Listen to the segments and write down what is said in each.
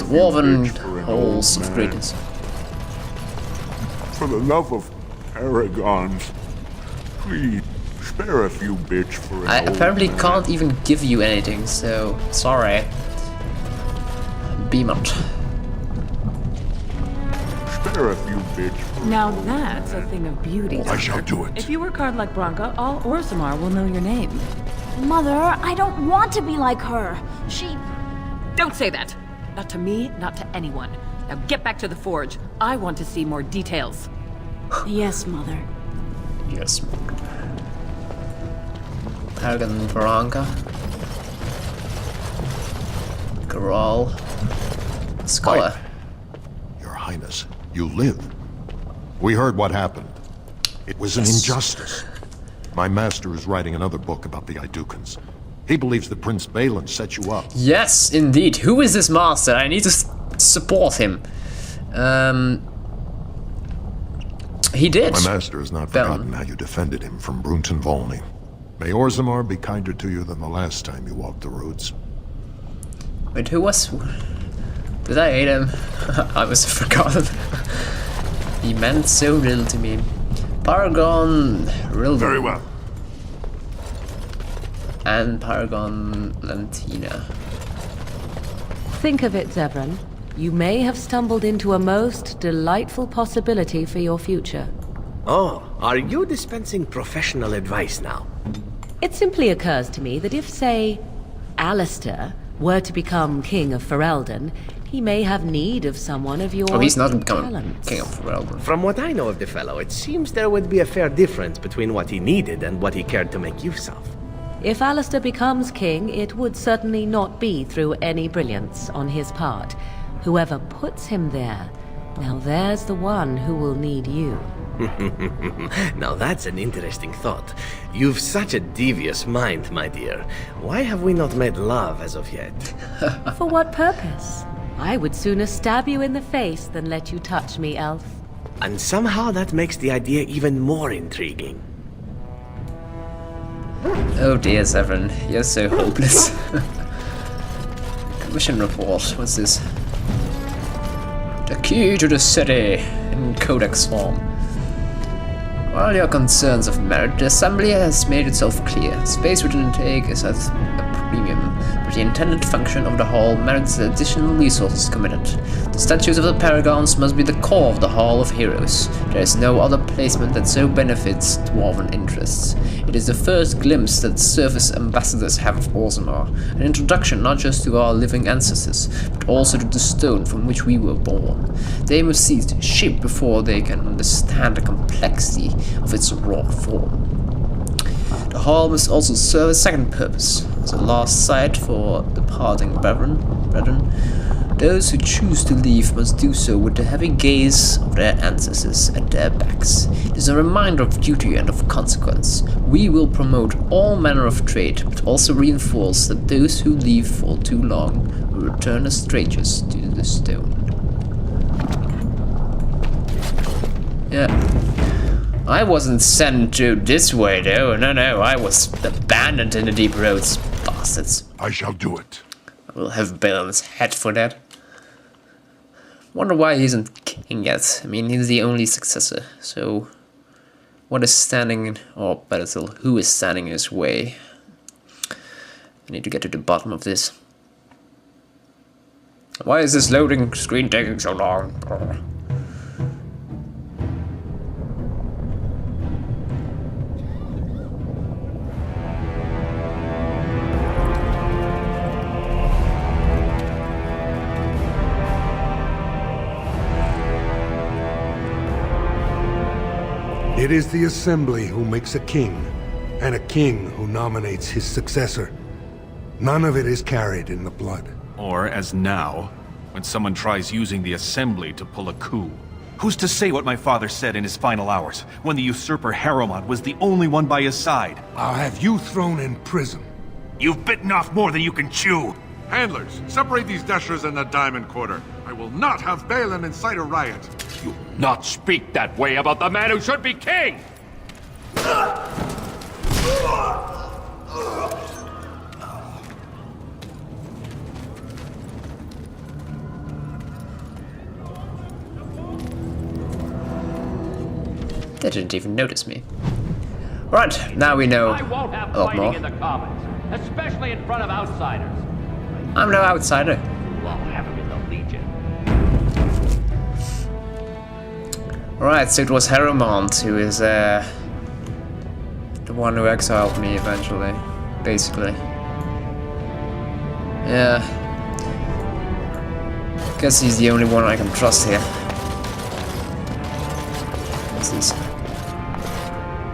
Dwarven halls of greatness. For the love of paragons, please spare a few bits for an I old apparently man. can't even give you anything, so sorry. Beamont. Spare a few bits for Now an old that's a man. thing of beauty. I shall do it. If you work hard like Branka, all Orzammar will know your name. Mother, I don't want to be like her. She... Don't say that! Not to me, not to anyone. Now get back to the forge. I want to see more details. Yes, Mother. Yes. Paragon Veranka. Garal. Scholar. Your Highness, you live. We heard what happened. It was an injustice. My master is writing another book about the Idukans. He believes that Prince Balin set you up. Yes, indeed. Who is this master? I need to support him. He did. My master has not forgotten how you defended him from Brunton Volney. May Orzammar be kinder to you than the last time you walked the roads. Wait, who was... Did I hate him? I must have forgotten. He meant so little to me. Paragon Rilvan. Very well. And Paragon Lantina. Think of it, Zebran. You may have stumbled into a most delightful possibility for your future. Oh, are you dispensing professional advice now? It simply occurs to me that if, say, Alistair were to become King of Ferelden, he may have need of someone of your Oh, he's not becoming talents. King of Ferelden. From what I know of the fellow, it seems there would be a fair difference between what he needed and what he cared to make use of. If Alistair becomes king, it would certainly not be through any brilliance on his part. Whoever puts him there, now there's the one who will need you. Now that's an interesting thought. You've such a devious mind, my dear. Why have we not made love as of yet? For what purpose? I would sooner stab you in the face than let you touch me, elf. And somehow that makes the idea even more intriguing. Oh dear, Zevran, you're so hopeless. Commission report, what's this? The key to the city in codex form. While your concerns of merit, the Assembly has made itself clear. Space within intake is at a premium, but the intended function of the hall merits the additional resources committed. The statues of the Paragons must be the core of the Hall of Heroes. There is no other placement that so benefits Dwarven interests. It is the first glimpse that service ambassadors have of Orzammar, an introduction not just to our living ancestors, but also to the stone from which we were born. They must see it shaped before they can understand the complexity of its raw form. The hall must also serve a second purpose, as a last sight for departing brethren. Those who choose to leave must do so with the heavy gaze of their ancestors at their backs. It is a reminder of duty and of consequence. We will promote all manner of trade, but also reinforce that those who leave for too long will return as strangers to the stone. Yeah. I wasn't sent to this way, though. No, I was abandoned in the deep roads. Bastards. I shall do it. I will have Balin's head for that. Wonder why he isn't king yet. I mean, he's the only successor, so... What is standing, or better still, who is standing in his way? I need to get to the bottom of this. Why is this loading screen taking so long? Oh. It is the Assembly who makes a king, and a king who nominates his successor. None of it is carried in the blood. Or, as now, when someone tries using the Assembly to pull a coup. Who's to say what my father said in his final hours, when the usurper Harrowmont was the only one by his side? I'll have you thrown in prison. You've bitten off more than you can chew! Handlers, separate these dashers in the diamond quarter. I will not have Balin incite a riot. You will not speak that way about the man who should be king! They didn't even notice me. Right, now we know I won't have a lot fighting more. in the Commons, especially in front of outsiders. I'm no outsider. We'll have him in the Legion. Right, so it was Harrowmont who is the one who exiled me eventually, basically. Yeah. Guess he's the only one I can trust here. What's this?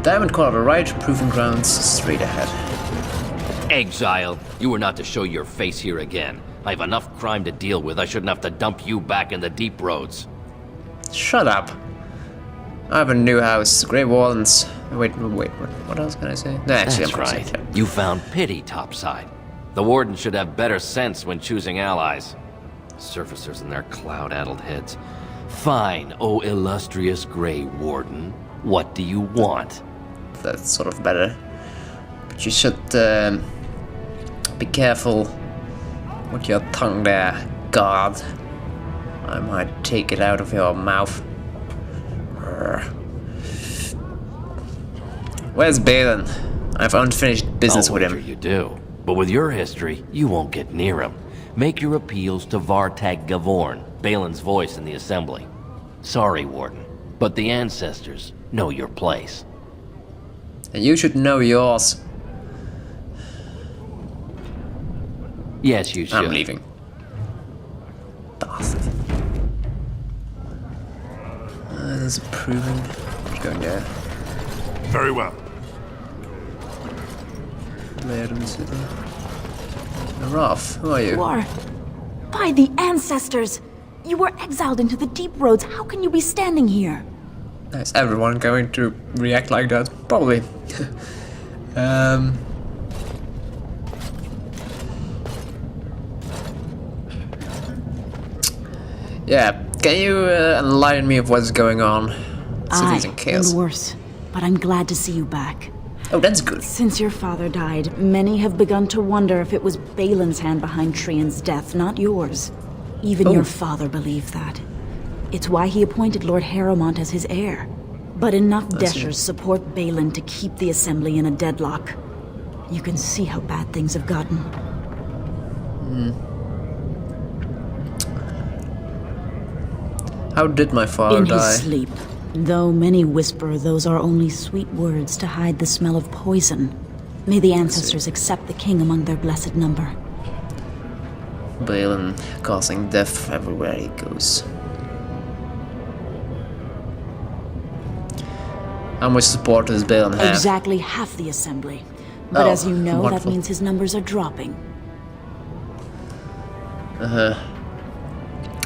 Diamond Collar, right? Proving grounds straight ahead. Exile, you were not to show your face here again. I have enough crime to deal with. I shouldn't have to dump you back in the deep roads. Shut up. I have a new house, Grey Wallens. Wait, what else can I say? No, actually, That's I'm gonna right. say it. You found pity topside. The Warden should have better sense when choosing allies. Surfacers and their cloud-addled heads. Fine, oh illustrious Grey Warden. What do you want? That's sort of better. But you should be careful with your tongue there, guard. I might take it out of your mouth. Where's Balin? I have unfinished business with him. You do. But with your history, you won't get near him. Make your appeals to Vartag Gavorn, Balin's voice in the Assembly. Sorry, Warden, but the ancestors know your place. And you should know yours. Yes, you should. I'm leaving. Bastard. There's a proving. I'm going there. Very well. Leiden City. Ralph, who are you? You are. By the ancestors! You were exiled into the deep roads. How can you be standing here? Is everyone going to react like that? Probably. Yeah, can you enlighten me of what's going on? Cities in chaos. And worse. But I'm glad to see you back. Oh, that's good. Since your father died, many have begun to wonder if it was Balin's hand behind Trian's death, not yours. Even your father believed that. It's why he appointed Lord Harrowmont as his heir. But enough Deshers support Balin to keep the Assembly in a deadlock. You can see how bad things have gotten. How did my father In die? his sleep. Though many whisper those are only sweet words to hide the smell of poison. May the ancestors accept the king among their blessed number. Balin causing death everywhere he goes. How much support does Balin have? Exactly half the Assembly. But as you know, that means his numbers are dropping.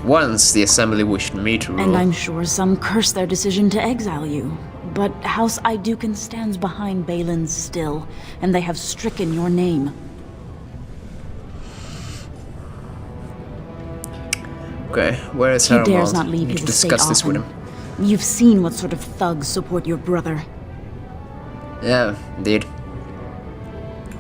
Once the Assembly wished me to rule. And I'm sure some curse their decision to exile you. But House Iduken stands behind Balin still, and they have stricken your name. Okay, where is He Harrowmont? dares not leave Need his to estate discuss this with often. him. You've seen what sort of thugs support your brother. Yeah, indeed.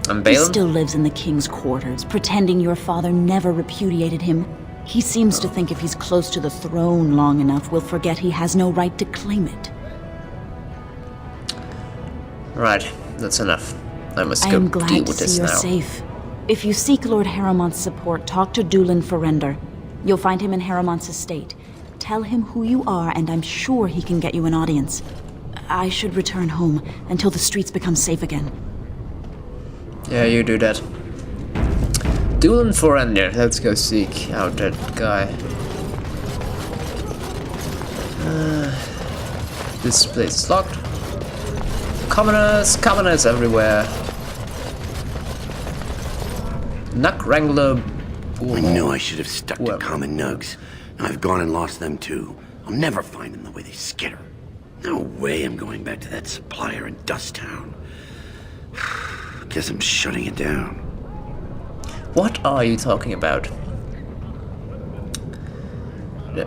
And He Balin? still lives in the king's quarters, pretending your father never repudiated him. He seems to think if he's close to the throne long enough, we'll forget he has no right to claim it. Right, that's enough. I must I go am deal glad to with see this you're now. safe. If you seek Lord Harrowmont's support, talk to Dulin Ferrender. You'll find him in Harrowmont's estate. Tell him who you are, and I'm sure he can get you an audience. I should return home until the streets become safe again. Yeah, you do that. Dulin Ferrender, let's go seek out that guy. This place is locked. Commoners everywhere. Nuck Wrangler. I knew I should have stuck to common nugs. I've gone and lost them too. I'll never find them the way they skitter. No way I'm going back to that supplier in Dust Town. Guess I'm shutting it down. What are you talking about? You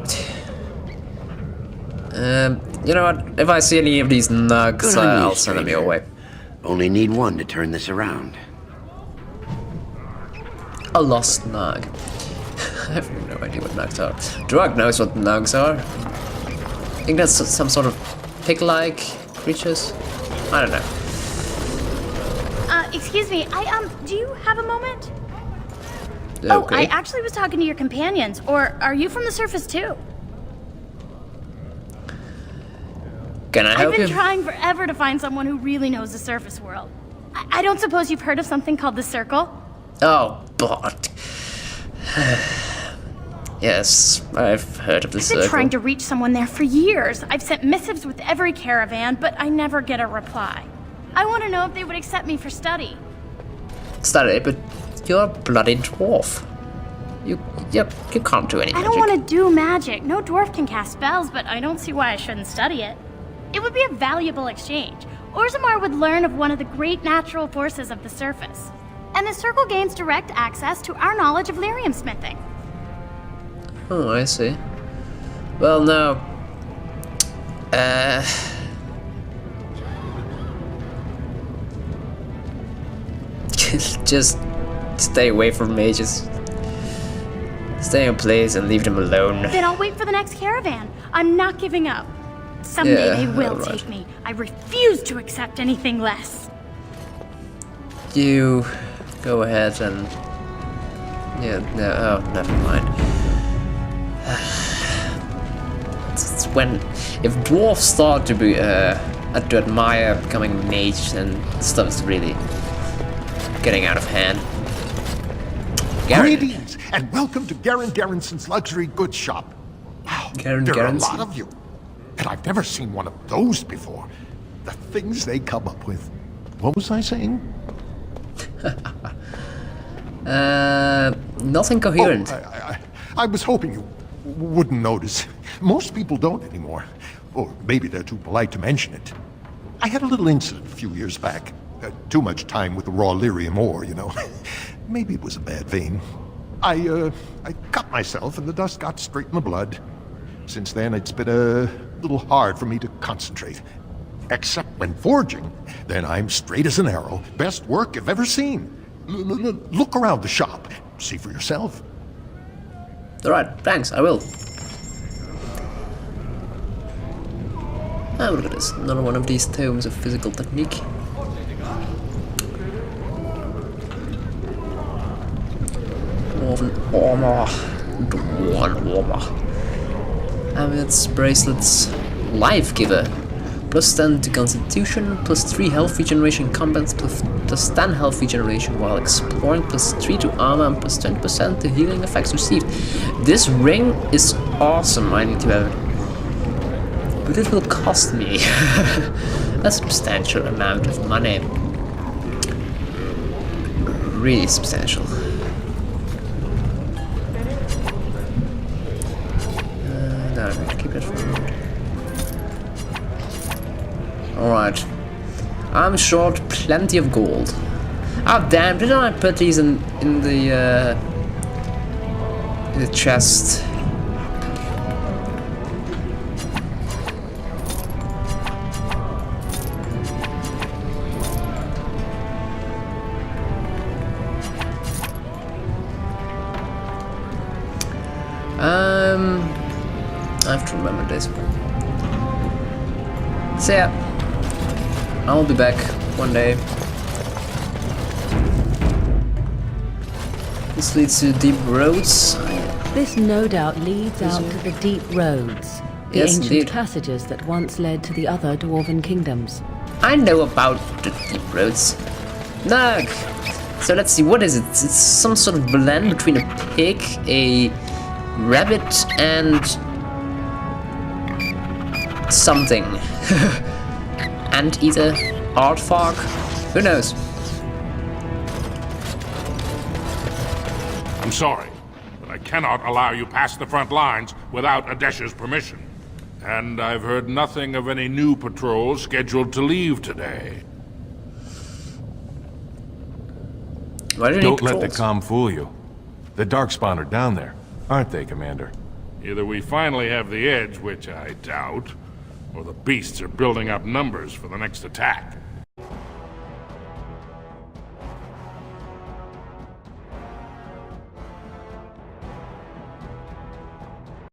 know what? If I see any of these nugs, Good on you, I'll send them your way. Only need one to turn this around. A lost nug. I have no idea what nugs are. Durak knows what nugs are. I think that's some sort of pig-like creatures? I don't know. Excuse me, do you have a moment? Okay. Oh, I actually was talking to your companions, or are you from the surface too? Can I help I've been you? trying forever to find someone who really knows the surface world. I don't suppose you've heard of something called the Circle? Oh, but... Yes, I've heard of the Circle. I've been trying to reach someone there for years. I've sent missives with every caravan, but I never get a reply. I want to know if they would accept me for study. Study, but you're a bloody dwarf. You can't do any magic. I don't want to do magic. No dwarf can cast spells, but I don't see why I shouldn't study it. It would be a valuable exchange. Orzammar would learn of one of the great natural forces of the surface. And the Circle gains direct access to our knowledge of lyrium smithing. Oh, I see. Well, no. Just stay away from mages. Stay in place and leave them alone. Then I'll wait for the next caravan. I'm not giving up. Someday they will take me. I refuse to accept anything less. You go ahead and... Yeah, no, oh, never mind. It's when... If dwarves start to be, to admire becoming a mage, then stuff's really getting out of hand. Greetings, and welcome to Garen Garrison's luxury goods shop. Wow, there are a lot of you. And I've never seen one of those before. The things they come up with. What was I saying? Nothing coherent. Oh, I was hoping you wouldn't notice. Most people don't anymore. Or maybe they're too polite to mention it. I had a little incident a few years back. Too much time with the raw lyrium ore, you know. Maybe it was a bad vein. I cut myself and the dust got straight in the blood. Since then, it's been a little hard for me to concentrate. Except when forging, then I'm straight as an arrow. Best work I've ever seen. Look around the shop. See for yourself. Alright, thanks, I will. Oh, look at this. Another one of these tomes of physical technique. Dwarven armor. Dwarven armor. Amulets, bracelets, life giver. Plus 10 to constitution, plus 3 health regeneration combat, plus 10 health regeneration while exploring, plus 3 to armor, and plus 20% to healing effects received. This ring is awesome, I need to have it. But it will cost me a substantial amount of money. Really substantial. No, I'm going to keep it for a moment. Alright. I'm short plenty of gold. Ah, damn, didn't I put these in the chest? I have to remember this. So yeah, I'll be back one day. This leads to deep roads. This no doubt leads out to the deep roads, the Yes, ancient indeed. passages that once led to the other dwarven kingdoms. I know about the deep roads. Look! So let's see, what is it? It's some sort of blend between a pig, a rabbit, and something. Anteater, aardvark, who knows? I'm sorry, but I cannot allow you past the front lines without Adesh's permission. And I've heard nothing of any new patrols scheduled to leave today. Why do you Don't need let the patrols? comm fool you. The Darkspawn are down there, aren't they, Commander? Either we finally have the edge, which I doubt, or the beasts are building up numbers for the next attack.